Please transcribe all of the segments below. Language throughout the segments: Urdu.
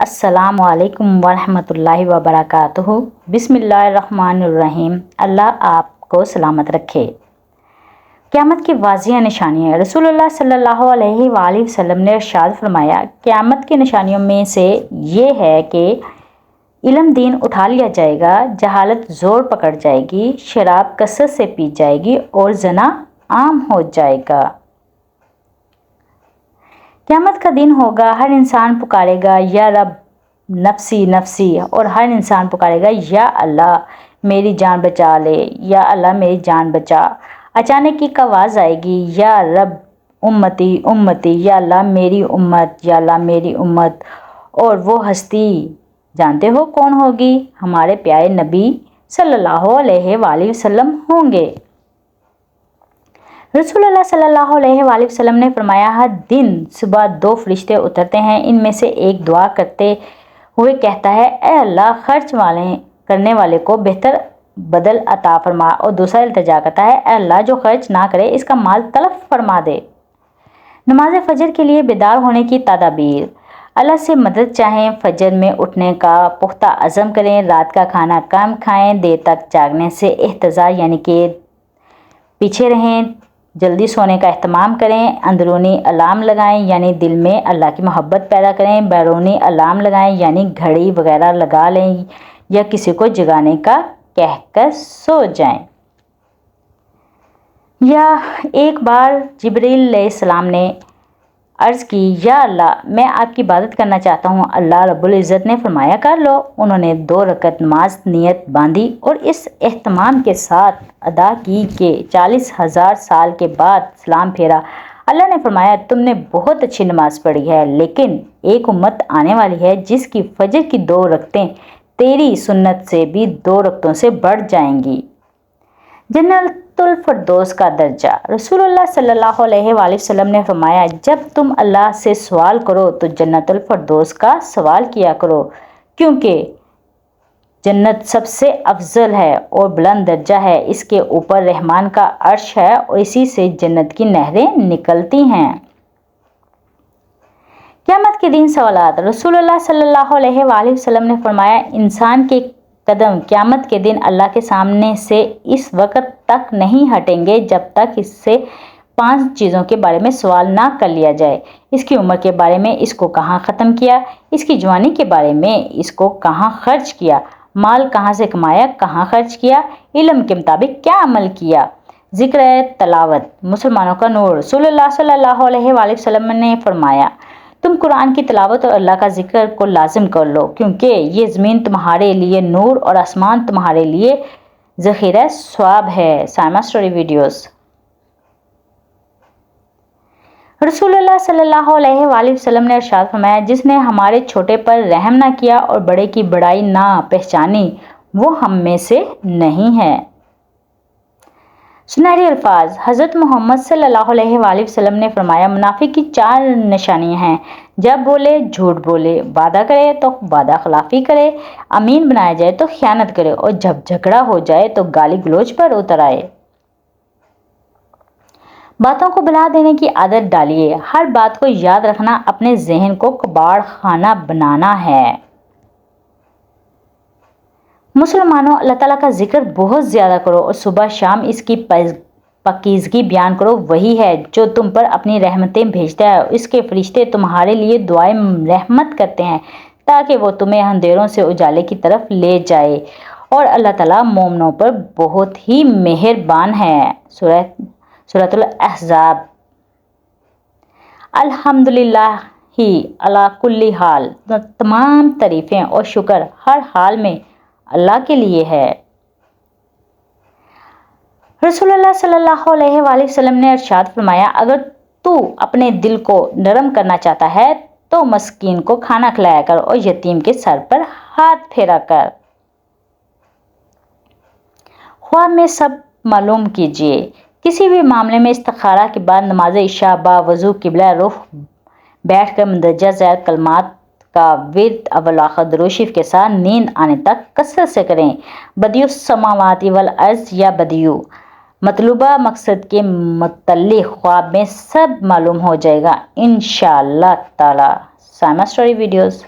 السلام علیکم ورحمۃ اللہ وبرکاتہ۔ بسم اللہ الرحمن الرحیم۔ اللہ آپ کو سلامت رکھے۔ قیامت کی واضح نشانیاں۔ رسول اللہ صلی اللہ علیہ وآلہ وسلم نے ارشاد فرمایا، قیامت کی نشانیوں میں سے یہ ہے کہ علم دین اٹھا لیا جائے گا، جہالت زور پکڑ جائے گی، شراب کثرت سے پی جائے گی اور زنا عام ہو جائے گا۔ قیامت کا دن ہوگا، ہر انسان پکارے گا یا رب نفسی نفسی، اور ہر انسان پکارے گا یا اللہ میری جان بچا لے، یا اللہ میری جان بچا۔ اچانک ایک آواز آئے گی، یا رب امتی امتی، یا اللہ میری امت، یا اللہ میری امت۔ اور وہ ہستی جانتے ہو کون ہوگی؟ ہمارے پیارے نبی صلی اللہ علیہ وآلہ وسلم ہوں گے۔ رسول اللہ صلی اللہ علیہ وآلہ وسلم نے فرمایا، ہر دن صبح 2 فرشتے اترتے ہیں، ان میں سے ایک دعا کرتے ہوئے کہتا ہے، اے اللہ خرچ کرنے والے کو بہتر بدل عطا فرما، اور دوسرا التجا کرتا ہے، اے اللہ جو خرچ نہ کرے اس کا مال تلف فرما دے۔ نماز فجر کے لیے بیدار ہونے کی تدابیر۔ اللہ سے مدد چاہیں، فجر میں اٹھنے کا پختہ عزم کریں، رات کا کھانا کم کھائیں، دیر تک جاگنے سے احتراز یعنی کہ پیچھے رہیں، جلدی سونے کا اہتمام کریں، اندرونی الارم لگائیں یعنی دل میں اللہ کی محبت پیدا کریں، بیرونی الارم لگائیں یعنی گھڑی وغیرہ لگا لیں یا کسی کو جگانے کا کہہ کر سو جائیں۔ یا ایک بار جبرائیل علیہ السلام نے عرض کی، یا اللہ میں آپ کی عبادت کرنا چاہتا ہوں۔ اللہ رب العزت نے فرمایا، کر لو۔ انہوں نے 2 رکعت نماز نیت باندھی اور اس اہتمام کے ساتھ ادا کی کہ 40,000 سال کے بعد سلام پھیرا۔ اللہ نے فرمایا، تم نے بہت اچھی نماز پڑھی ہے، لیکن ایک امت آنے والی ہے جس کی فجر کی 2 رکعتیں تیری سنت سے بھی 2 رکعتوں سے بڑھ جائیں گی۔ جنت الفردوس کا درجہ۔ رسول اللہ صلی اللہ علیہ وآلہ وسلم نے فرمایا، جب تم اللہ سے سوال کرو تو جنت الفردوس کا سوال کیا کرو، کیونکہ جنت سب سے افضل ہے اور بلند درجہ ہے، اس کے اوپر رحمان کا عرش ہے اور اسی سے جنت کی نہریں نکلتی ہیں۔ قیامت کے دن سوالات۔ رسول اللہ صلی اللہ علیہ وآلہ وسلم نے فرمایا، انسان کے قدم قیامت کے دن اللہ کے سامنے سے اس وقت تک نہیں ہٹیں گے جب تک اس سے 5 چیزوں کے بارے میں سوال نہ کر لیا جائے۔ اس کی عمر کے بارے میں، اس کو کہاں ختم کیا، اس کی جوانی کے بارے میں، اس کو کہاں خرچ کیا، مال کہاں سے کمایا، کہاں خرچ کیا، علم کے مطابق کیا عمل کیا۔ ذکر تلاوت مسلمانوں کا نور۔ رسول اللہ صلی اللہ علیہ وآلہ وسلم نے فرمایا، تم قرآن کی تلاوت اور اللہ کا ذکر کو لازم کر لو، کیونکہ یہ زمین تمہارے لیے نور اور آسمان تمہارے لیے ذخیرہ ثواب ہے۔ Saima story videos. رسول اللہ صلی اللہ علیہ وآلہ وسلم نے ارشاد فرمایا، جس نے ہمارے چھوٹے پر رحم نہ کیا اور بڑے کی بڑائی نہ پہچانی وہ ہم میں سے نہیں ہے۔ سنہری الفاظ۔ حضرت محمد صلی اللہ علیہ وآلہ وسلم نے فرمایا، منافق کی 4 نشانیاں ہیں، جب بولے جھوٹ بولے، وعدہ کرے تو وعدہ خلافی کرے، امین بنایا جائے تو خیانت کرے، اور جب جھگڑا ہو جائے تو گالی گلوچ پر اتر آئے۔ باتوں کو بھلا دینے کی عادت ڈالیے۔ ہر بات کو یاد رکھنا اپنے ذہن کو کباڑ خانہ بنانا ہے۔ مسلمانوں، اللہ تعالیٰ کا ذکر بہت زیادہ کرو اور صبح شام اس کی پاکیزگی بیان کرو۔ وہی ہے جو تم پر اپنی رحمتیں بھیجتا ہے، اس کے فرشتے تمہارے لیے دعائیں رحمت کرتے ہیں تاکہ وہ تمہیں اندھیروں سے اجالے کی طرف لے جائے، اور اللہ تعالیٰ مومنوں پر بہت ہی مہربان ہے۔ سورۃ الاحزاب۔ الحمدللہ علی کل حال، تمام تعریفیں اور شکر ہر حال میں اللہ کے لیے ہے۔ رسول اللہ صلی اللہ علیہ وآلہ وسلم نے ارشاد فرمایا، اگر تو اپنے دل کو نرم کرنا چاہتا ہے تو مسکین کو کھانا کھلایا کر اور یتیم کے سر پر ہاتھ پھیرا کر۔ خواب میں سب معلوم کیجیے۔ کسی بھی معاملے میں استخارہ کے بعد نماز عشاء با وضو قبلہ رخ بیٹھ کر مندرجہ ذیل کلمات کا ورد اول آخر درود شریف کے ساتھ نیند آنے تک کثرت سے کریں۔ بدیع السماوات والارض یا بدیع، مطلوبہ مقصد کے متعلق خواب میں سب معلوم ہو جائے گا انشاءاللہ تعالی۔ Saima story videos.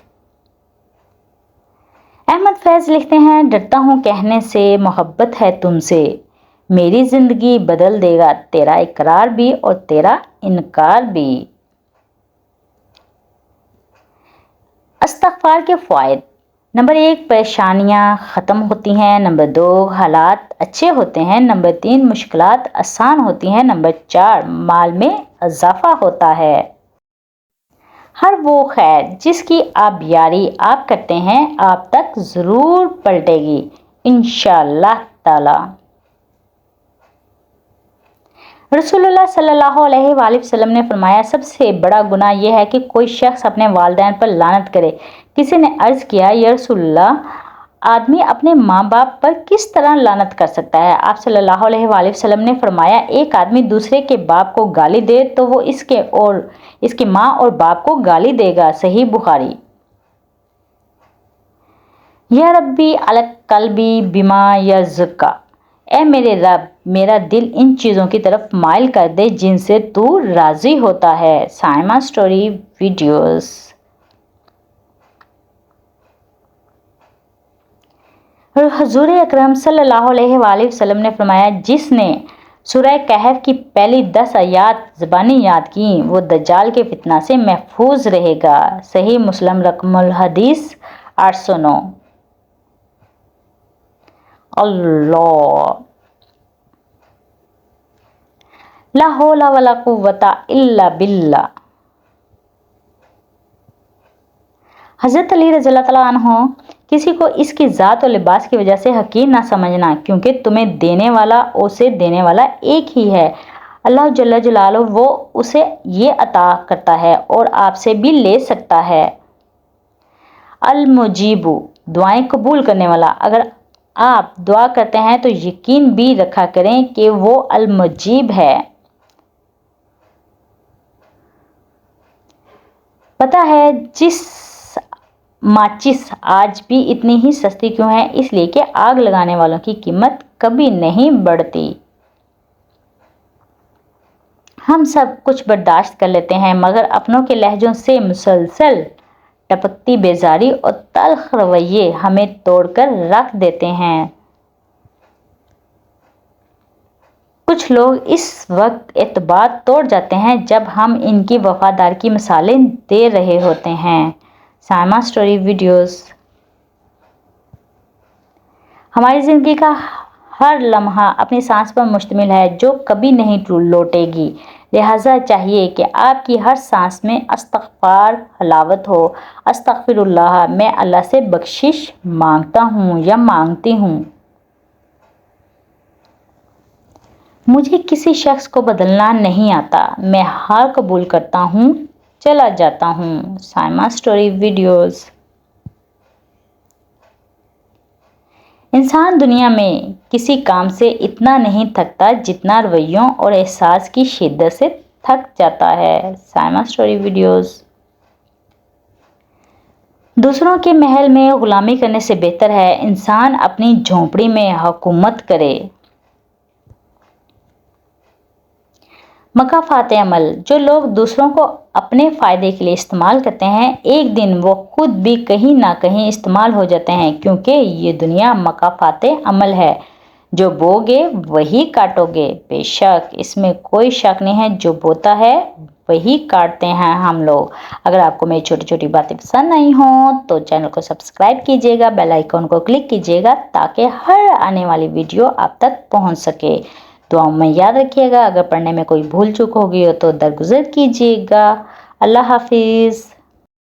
احمد فیض لکھتے ہیں، ڈرتا ہوں کہنے سے محبت ہے تم سے، میری زندگی بدل دے گا تیرا اقرار بھی اور تیرا انکار بھی۔ استغفار کے فوائد: نمبر 1، پریشانیاں ختم ہوتی ہیں۔ نمبر 2، حالات اچھے ہوتے ہیں۔ نمبر 3، مشکلات آسان ہوتی ہیں۔ نمبر 4، مال میں اضافہ ہوتا ہے۔ ہر وہ خیر جس کی آپ یاری آپ کرتے ہیں آپ تک ضرور پلٹے گی انشاءاللہ تعالی۔ رسول اللہ صلی اللہ علیہ وآلہ وسلم نے فرمایا، سب سے بڑا گناہ یہ ہے کہ کوئی شخص اپنے والدین پر لعنت کرے۔ کسی نے عرض کیا، یا رسول اللہ، آدمی اپنے ماں باپ پر کس طرح لعنت کر سکتا ہے؟ آپ صلی اللہ علیہ وآلہ وسلم نے فرمایا، ایک آدمی دوسرے کے باپ کو گالی دے تو وہ اس کے ماں اور باپ کو گالی دے گا۔ صحیح بخاری۔ یا ربی علی قلبی بما یرضک، اے میرے رب، میرا دل ان چیزوں کی طرف مائل کر دے جن سے تو راضی ہوتا ہے۔ Saima story videos. حضور اکرم صلی اللہ علیہ وآلہ وسلم نے فرمایا، جس نے سورہ کہف کی پہلی 10 آیات زبانی یاد کی وہ دجال کے فتنہ سے محفوظ رہے گا۔ صحیح مسلم، رقم الحدیث 809۔ اللہ لا حول ولا قوت الا باللہ۔ حضرت علی رضی اللہ تعالیٰ عنہ، کسی کو اس کی ذات و لباس کی وجہ سے حقیر نہ سمجھنا، کیونکہ تمہیں دینے والا اور اسے دینے والا ایک ہی ہے، اللہ جل جلالہ۔ وہ اسے یہ عطا کرتا ہے اور آپ سے بھی لے سکتا ہے۔ المجیب، دعائیں قبول کرنے والا۔ اگر آپ دعا کرتے ہیں تو یقین بھی رکھا کریں کہ وہ المجیب ہے۔ پتہ ہے جس ماچس آج بھی اتنی ہی سستی کیوں ہے؟ اس لیے کہ آگ لگانے والوں کی قیمت کبھی نہیں بڑھتی۔ ہم سب کچھ برداشت کر لیتے ہیں، مگر اپنوں کے لہجوں سے مسلسل ٹپکتی بیزاری اور تلخ رویے ہمیں توڑ کر رکھ دیتے ہیں۔ کچھ لوگ اس وقت اعتبار توڑ جاتے ہیں جب ہم ان کی وفادار کی مثالیں دے رہے ہوتے ہیں۔ Saima story videos. ہماری زندگی کا ہر لمحہ اپنی سانس پر مشتمل ہے جو کبھی نہیں لوٹے گی، لہٰذا چاہیے کہ آپ کی ہر سانس میں استغفار حلاوت ہو۔ استغفر اللہ، میں اللہ سے بخشش مانگتا ہوں یا مانگتی ہوں۔ مجھے کسی شخص کو بدلنا نہیں آتا، میں ہار قبول کرتا ہوں، چلا جاتا ہوں۔ Saima story videos. انسان دنیا میں کسی کام سے اتنا نہیں تھکتا جتنا رویوں اور احساس کی شدت سے تھک جاتا ہے۔ Saima story videos. دوسروں کے محل میں غلامی کرنے سے بہتر ہے انسان اپنی جھونپڑی میں حکومت کرے۔ مکافات عمل۔ جو لوگ دوسروں کو اپنے فائدے کے لیے استعمال کرتے ہیں ایک دن وہ خود بھی کہیں نہ کہیں استعمال ہو جاتے ہیں، کیونکہ یہ دنیا مکافات عمل ہے، جو بوگے وہی کاٹو گے۔ بے شک اس میں کوئی شک نہیں ہے، جو بوتا ہے وہی کاٹتے ہیں ہم لوگ۔ اگر آپ کو میری چھوٹی چھوٹی باتیں پسند آئی ہوں تو چینل کو سبسکرائب کیجیے گا، بیل آئیکن کو کلک کیجیے گا تاکہ ہر آنے والی ویڈیو آپ تک پہنچ سکے۔ دعاؤں میں یاد رکھیے گا، اگر پڑھنے میں کوئی بھول چوک ہوگی ہو تو درگزر کیجیے گا۔ اللہ حافظ۔